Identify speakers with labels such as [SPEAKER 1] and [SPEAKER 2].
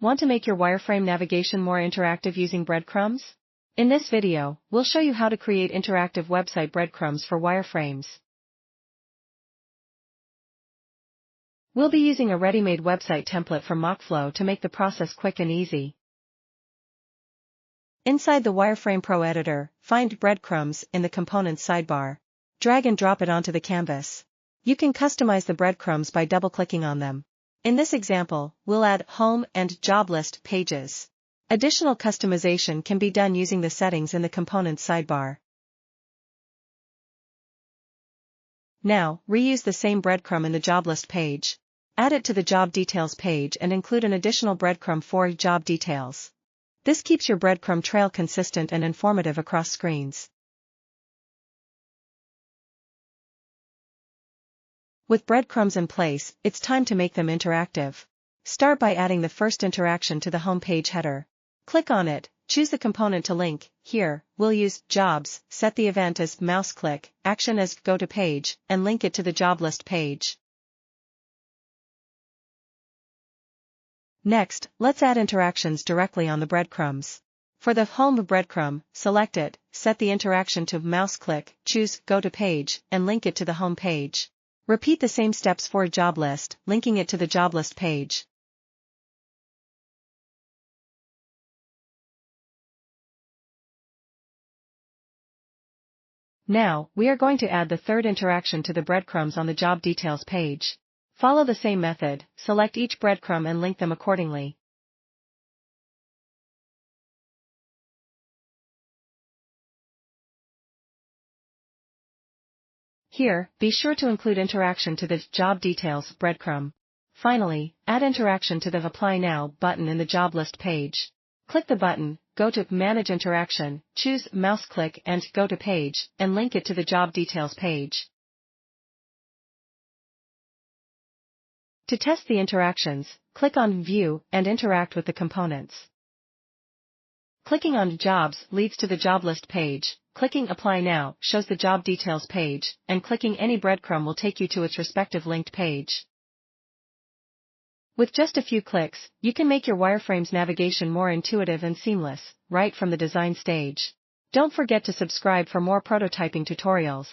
[SPEAKER 1] Want to make your wireframe navigation more interactive using breadcrumbs? In this video, we'll show you how to create interactive website breadcrumbs for wireframes. We'll be using a ready-made website template from Mockflow to make the process quick and easy. Inside the Wireframe Pro editor, find Breadcrumbs in the Components sidebar. Drag and drop it onto the canvas. You can customize the breadcrumbs by double-clicking on them. In this example, we'll add Home and Job List pages. Additional customization can be done using the settings in the Components sidebar. Now, reuse the same breadcrumb in the Job List page. Add it to the Job Details page and include an additional breadcrumb for Job Details. This keeps your breadcrumb trail consistent and informative across screens. With breadcrumbs in place, it's time to make them interactive. Start by adding the first interaction to the home page header. Click on it, choose the component to link. Here, we'll use Jobs, set the event as mouse click, action as Go to Page, and link it to the job list page. Next, let's add interactions directly on the breadcrumbs. For the home breadcrumb, select it, set the interaction to mouse click, choose Go to Page, and link it to the home page. Repeat the same steps for job list, linking it to the job list page. Now, we are going to add the third interaction to the breadcrumbs on the job details page. Follow the same method, select each breadcrumb and link them accordingly. Here, be sure to include interaction to the Job Details breadcrumb. Finally, add interaction to the Apply Now button in the job list page. Click the button, go to Manage Interaction, choose Mouse Click and Go to Page, and link it to the Job Details page. To test the interactions, click on View and interact with the components. Clicking on Jobs leads to the job list page, clicking Apply Now shows the job details page, and clicking any breadcrumb will take you to its respective linked page. With just a few clicks, you can make your wireframes navigation more intuitive and seamless, right from the design stage. Don't forget to subscribe for more prototyping tutorials.